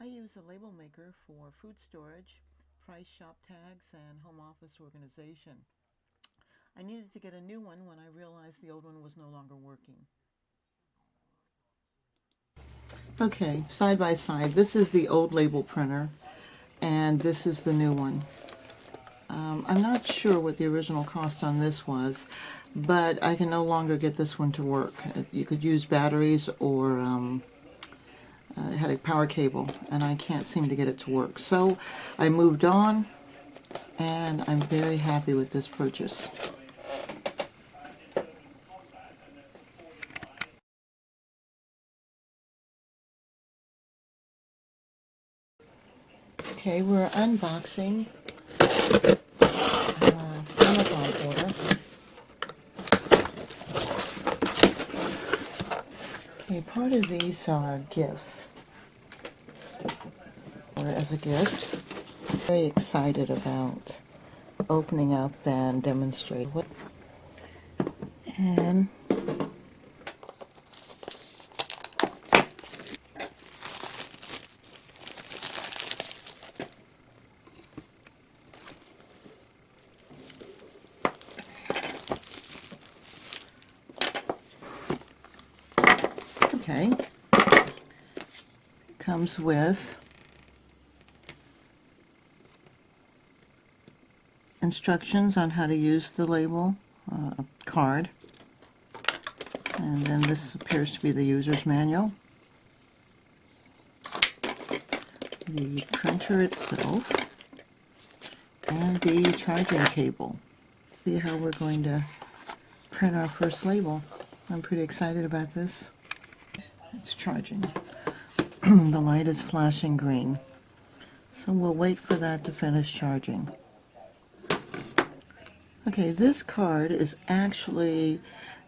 use a label maker for food storage, price shop tags, and home office organization. I needed to get a new one when I realized the old one was no longer working. Okay, side by side, this is the old label printer and this is the new one. I'm not sure what the original cost on this was, but I can no longer get this one to work. You could use batteries or it had a power cable, and I can't seem to get it to work. So I moved on, and I'm very happy with this purchase. Okay, we're unboxing Amazon order. Okay, part of these are gifts, or as a gift. Very excited about opening up and demonstrating what. And okay, comes with instructions on how to use the label, a card, and then this appears to be the user's manual, the printer itself, and the charging cable. See how we're going to print our first label. I'm pretty excited about this. It's charging. The light is flashing green, so we'll wait for that to finish charging. Okay, this card is actually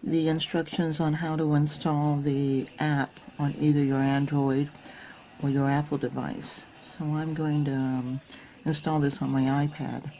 the instructions on how to install the app on either your Android or your Apple device. So I'm going to install this on my iPad.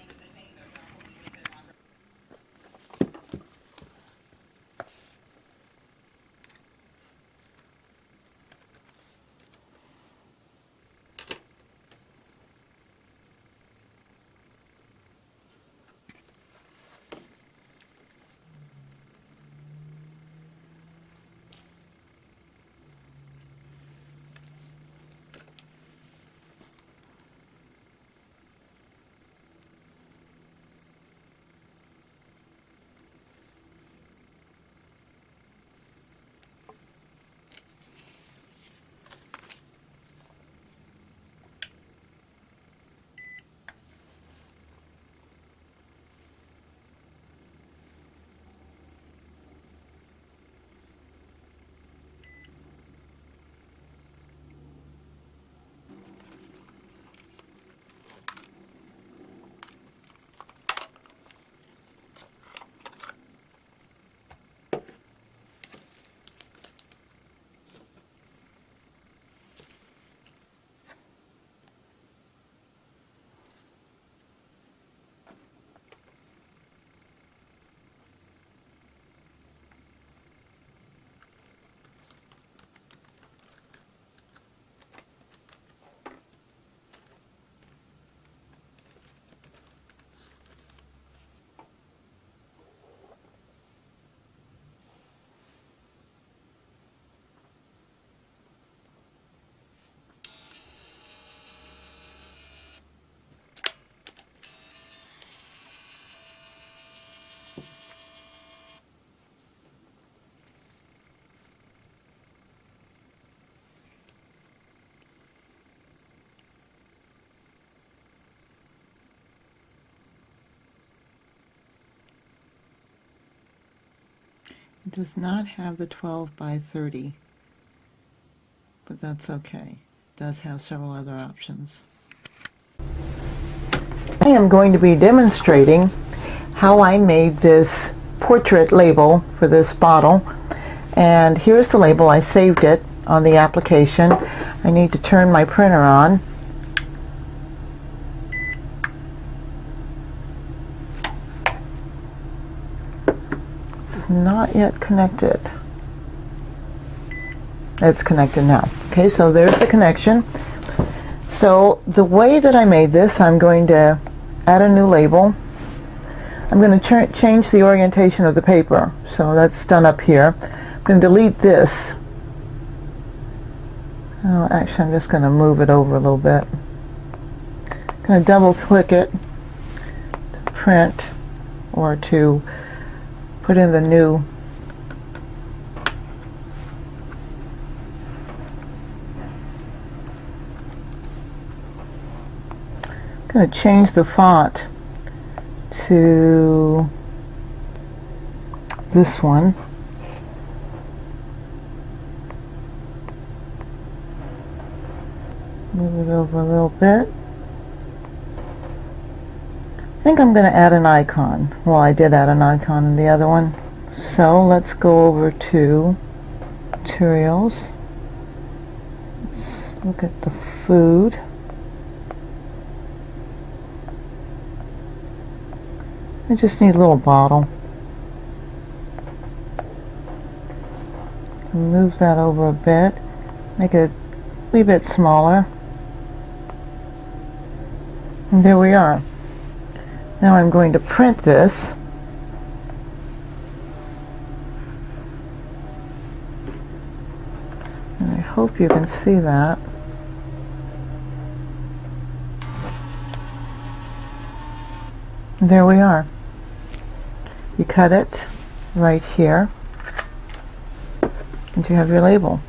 It does not have the 12 by 30, but that's okay. It does have several other options. I am going to be demonstrating how I made this portrait label for this bottle. And here's the label. I saved it on the application. I need to turn my printer on. Not yet connected. It's connected now. Okay, so there's the connection. So the way that I made this, I'm going to add a new label. I'm going to change the orientation of the paper. So that's done up here. I'm going to delete this. Oh, actually, I'm just going to move it over a little bit. I'm going to double click it to print or to put in the new. I'm going to change the font to this one. Move it over a little bit. I think I'm going to add an icon. Well, I did add an icon in the other one. So let's go over to materials. Let's look at the food. I just need a little bottle. Move that over a bit. Make it a wee bit smaller. And there we are. Now I'm going to print this. And I hope you can see that. And there we are. You cut it right here, and you have your label.